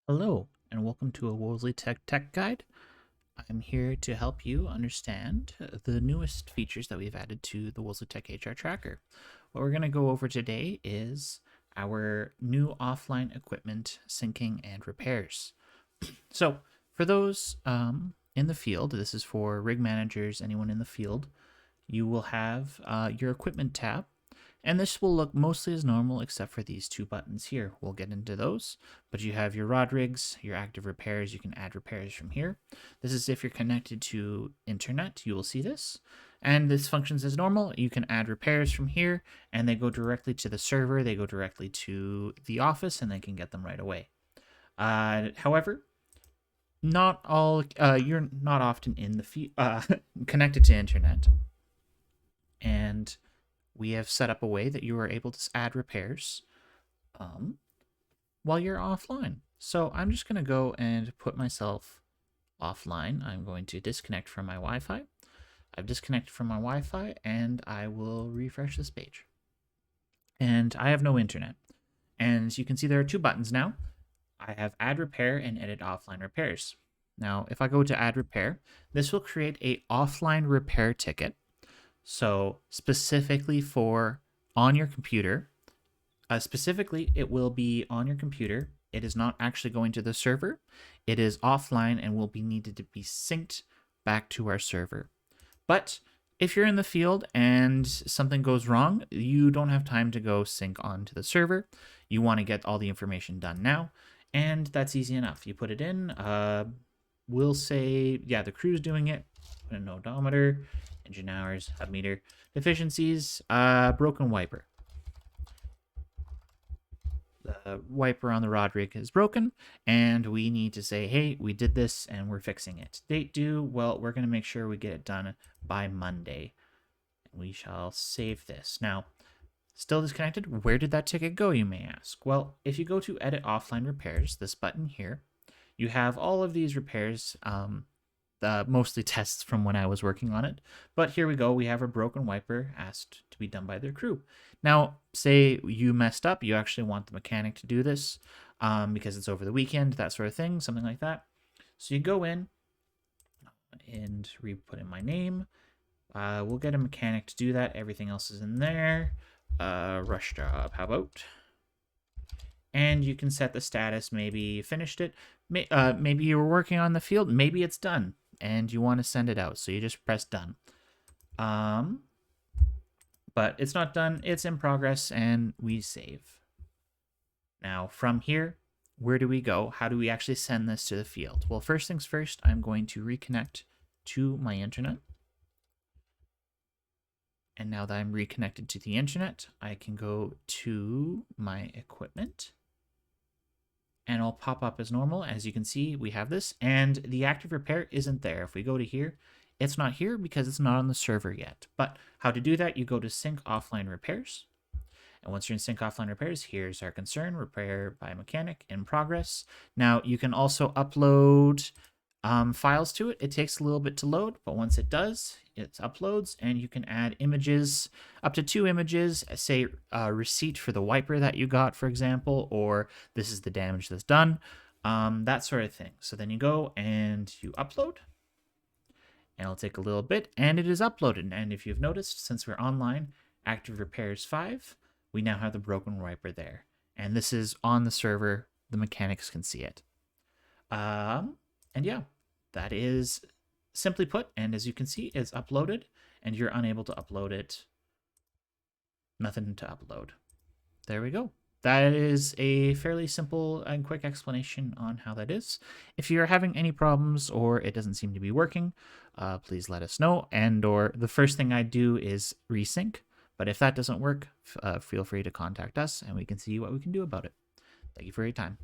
Hello, and welcome to a Wolsey-Tech Tech Guide. I'm here to help you understand the newest features that we've added to the Wolsey-Tech HR Tracker. What we're going to go over today is our new offline equipment syncing and repairs. So, for those in the field, this is for rig managers, anyone in the field, you will have your equipment tab. And this will look mostly as normal except for these two buttons here. We'll get into those, but you have your rod rigs, your active repairs. You can add repairs from here. This is if you're connected to internet, you will see this. And this functions as normal. You can add repairs from here and they go directly to the server. They go directly to the office and they can get them right away. However, not all, you're not often in the connected to internet. And we have set up a way that you are able to add repairs while you're offline. So I'm just going to go and put myself offline. I'm going to disconnect from my Wi-Fi. I've disconnected from my Wi-Fi and I will refresh this page. And I have no internet. And as you can see, there are two buttons now. I have add repair and edit offline repairs. Now, if I go to add repair, this will create a offline repair ticket. So specifically for on your computer, it will be on your computer. It is not actually going to the server. It is offline and will be needed to be synced back to our server. But if you're in the field and something goes wrong, you don't have time to go sync onto the server. You want to get all the information done now, and that's easy enough. You put it in. We'll say, yeah, the crew's doing it. Put an odometer. Engine hours, hub meter, deficiencies, broken wiper. The wiper on the rod rig is broken, and we need to say, hey, we did this and we're fixing it. Date due, well, we're going to make sure we get it done by Monday. We shall save this. Now, still disconnected? Where did that ticket go, you may ask? Well, if you go to Edit Offline Repairs, this button here, you have all of these repairs, mostly tests from when I was working on it. But here we go. We have a broken wiper asked to be done by their crew. Now, say you messed up. You actually want the mechanic to do this because it's over the weekend, that sort of thing, something like that. So you go in and put in my name. We'll get a mechanic to do that. Everything else is in there. Rush job, how about? And you can set the status. Maybe you finished it. Maybe you were working on the field. Maybe it's done and you want to send it out. So you just press done. But it's not done. It's in progress and we save. Now from here, where do we go? How do we actually send this to the field? Well, first things first, I'm going to reconnect to my internet. And now that I'm reconnected to the internet, I can go to my equipment. And it'll pop up as normal. As you can see, we have this, and the active repair isn't there. If we go to here, it's not here because it's not on the server yet. But how to do that, you go to Sync Offline Repairs. And once you're in Sync Offline Repairs, here's our concern, repair by mechanic in progress. Now, you can also upload files to it. It takes a little bit to load, but once it does, it uploads and you can add images, up to 2 images, say a receipt for the wiper that you got, for example, or this is the damage that's done, that sort of thing. So then you go and you upload and it'll take a little bit and it is uploaded. And if you've noticed, since we're online, Active Repairs 5, we now have the broken wiper there. And this is on the server. The mechanics can see it. And yeah, that is simply put. And as you can see, it's uploaded and you're unable to upload it. Nothing to upload. There we go. That is a fairly simple and quick explanation on how that is. If you're having any problems or it doesn't seem to be working, please let us know. And or the first thing I do is resync. But if that doesn't work, feel free to contact us and we can see what we can do about it. Thank you for your time.